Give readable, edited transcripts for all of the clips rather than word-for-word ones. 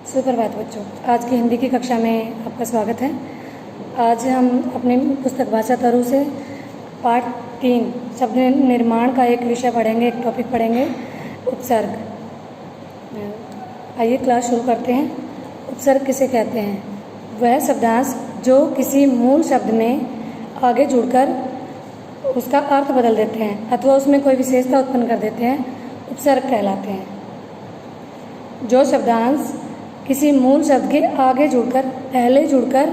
सुप्रभात बच्चों, आज की हिंदी की कक्षा में आपका स्वागत है। आज हम अपनी पुस्तक भाषा तरु से पाठ 3 शब्द निर्माण का एक विषय पढ़ेंगे, एक टॉपिक पढ़ेंगे, उपसर्ग। आइए क्लास शुरू करते हैं। उपसर्ग किसे कहते हैं? वह शब्दांश जो किसी मूल शब्द में आगे जुड़कर उसका अर्थ बदल देते हैं अथवा उसमें कोई विशेषता उत्पन्न कर देते हैं, उपसर्ग कहलाते हैं। जो शब्दांश किसी मूल शब्द के आगे जुड़कर पहले जुड़कर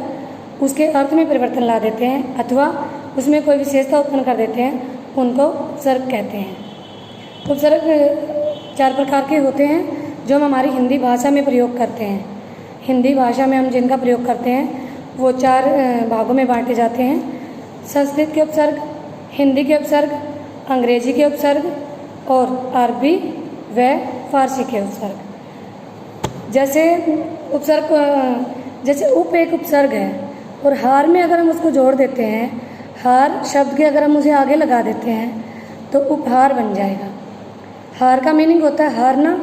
उसके अर्थ में परिवर्तन ला देते हैं अथवा उसमें कोई विशेषता उत्पन्न कर देते हैं, उनको उपसर्ग कहते हैं। उपसर्ग 4 प्रकार के होते हैं जो हम हमारी हिंदी भाषा में प्रयोग करते हैं। हिंदी भाषा में हम जिनका प्रयोग करते हैं वो 4 भागों में बांटे जाते हैं। संस्कृत के उपसर्ग, हिंदी के उपसर्ग, अंग्रेजी के उपसर्ग और अरबी व फारसी के उपसर्ग। जैसे उपसर्ग, जैसे उप एक उपसर्ग है और हार में अगर हम उसको जोड़ देते हैं, हार शब्द के अगर हम उसे आगे लगा देते हैं तो उपहार बन जाएगा। हार का मीनिंग होता है हारना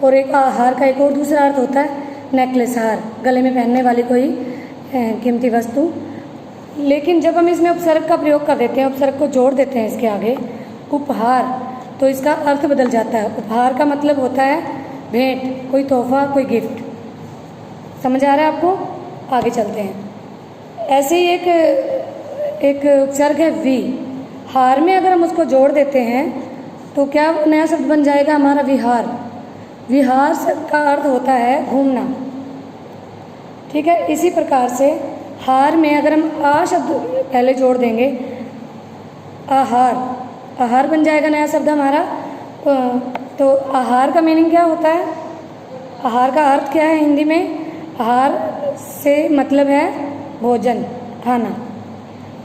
और एक हार का एक और दूसरा अर्थ होता है नेकलेस, हार, गले में पहनने वाली कोई कीमती वस्तु। लेकिन जब हम इसमें उपसर्ग का प्रयोग कर देते हैं, उपसर्ग को जोड़ देते हैं इसके आगे उपहार, तो इसका अर्थ बदल जाता है। उपहार का मतलब होता है भेंट, कोई तोहफा, कोई गिफ्ट। समझ आ रहा है आपको? आगे चलते हैं। ऐसे ही एक उपसर्ग है वी। हार में अगर हम उसको जोड़ देते हैं तो क्या नया शब्द बन जाएगा हमारा? विहार। विहार का अर्थ होता है घूमना। ठीक है, इसी प्रकार से हार में अगर हम आ शब्द पहले जोड़ देंगे, आहार, आहार बन जाएगा नया शब्द हमारा। तो आहार का मीनिंग क्या होता है? आहार का अर्थ क्या है हिंदी में? आहार से मतलब है भोजन, खाना।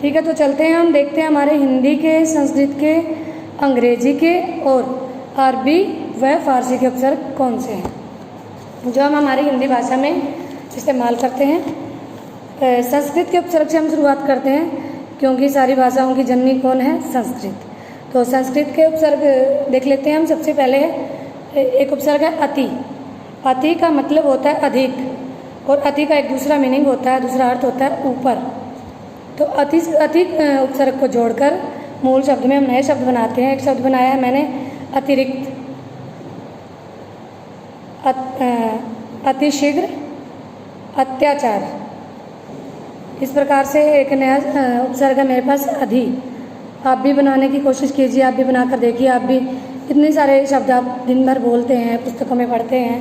ठीक है, तो चलते हैं, हम देखते हैं हमारे हिंदी के, संस्कृत के, अंग्रेजी के और अरबी व फारसी के उपसर्ग कौन से हैं जो हम हमारी हिंदी भाषा में इस्तेमाल करते हैं। संस्कृत के उपसर्ग से हम शुरुआत करते हैं क्योंकि सारी भाषाओं की जननी कौन है? संस्कृत। तो संस्कृत के उपसर्ग देख लेते हैं हम। सबसे पहले एक उपसर्ग है अति। अति का मतलब होता है अधिक, और अति का एक दूसरा मीनिंग होता है, दूसरा अर्थ होता है ऊपर। तो अति उपसर्ग को जोड़कर मूल शब्द में हम नए शब्द बनाते हैं। एक शब्द बनाया है मैंने अतिरिक्त, अतिशीघ्र, अत्याचार। इस प्रकार से एक नया उपसर्ग है मेरे पास अधि। आप भी बनाने की कोशिश कीजिए, आप भी बनाकर देखिए। आप भी इतने सारे शब्द आप दिन भर बोलते हैं, पुस्तकों में पढ़ते हैं,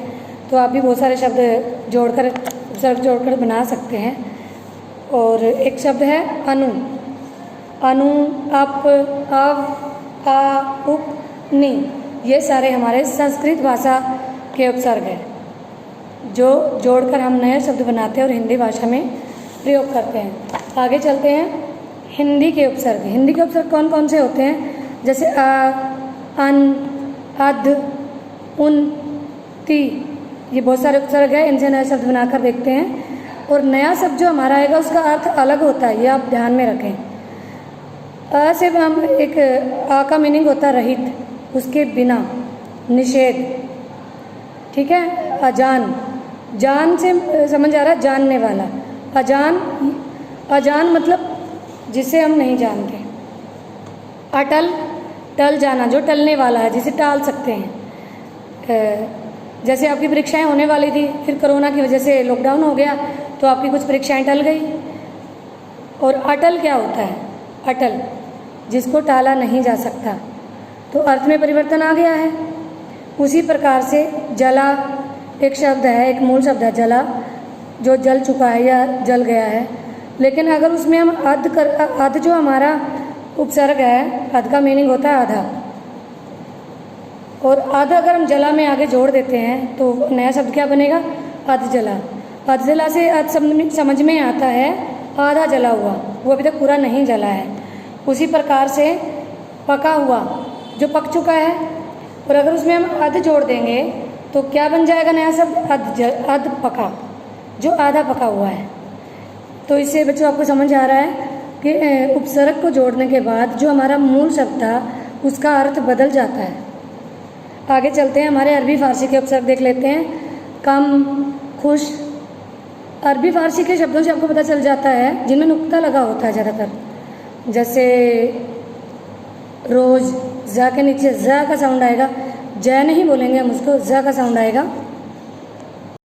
तो आप भी बहुत सारे शब्द जोड़कर, उपसर्ग जोड़कर बना सकते हैं। और एक शब्द है अनु। अनु, अप, अव, आ, उप, नि, ये सारे हमारे संस्कृत भाषा के उपसर्ग हैं जो जोड़कर हम नए शब्द बनाते हैं और हिंदी भाषा में प्रयोग करते हैं। आगे चलते हैं। हिंदी के उपसर्ग। हिंदी के उपसर्ग कौन कौन से होते हैं? जैसे आ, अन, अध, उन, ती, ये बहुत सारे उपसर्ग है। इनसे नए शब्द बनाकर देखते हैं। और नया शब्द जो हमारा आएगा उसका अर्थ अलग होता है, ये आप ध्यान में रखें। अ से हम एक आ का मीनिंग होता है रहित, उसके बिना, निषेध। ठीक है, अजान, जान से समझ आ रहा है जानने वाला। अजान, अजान मतलब जिसे हम नहीं जानते। अटल, टल जाना, जो टलने वाला है, जिसे टाल सकते हैं। जैसे आपकी परीक्षाएं होने वाली थी, फिर कोरोना की वजह से लॉकडाउन हो गया तो आपकी कुछ परीक्षाएं टल गई। और अटल क्या होता है? अटल, जिसको टाला नहीं जा सकता। तो अर्थ में परिवर्तन आ गया है। उसी प्रकार से जला एक शब्द है, एक मूल शब्द है जला, जो जल चुका है या जल गया है। लेकिन अगर उसमें हम अध जो हमारा उपसर्ग है, अध का मीनिंग होता है आधा, और आधा अगर हम जला में आगे जोड़ देते हैं तो नया शब्द क्या बनेगा? अध जला। अध जला से अध समझ में आता है आधा जला हुआ, वो अभी तक पूरा नहीं जला है। उसी प्रकार से पका हुआ, जो पक चुका है, और अगर उसमें हम अध जोड़ देंगे तो क्या बन जाएगा नया शब्द? अध पका, जो आधा पका हुआ है। तो इससे बच्चों आपको समझ आ रहा है कि उपसर्ग को जोड़ने के बाद जो हमारा मूल शब्द था उसका अर्थ बदल जाता है। आगे चलते हैं, हमारे अरबी फारसी के उपसर्ग देख लेते हैं। कम, खुश। अरबी फारसी के शब्दों से आपको पता चल जाता है जिनमें नुक्ता लगा होता है ज़्यादातर, जैसे रोज़, जा के नीचे जा का साउंड आएगा, जय नहीं बोलेंगे हम उसको, जा का साउंड आएगा।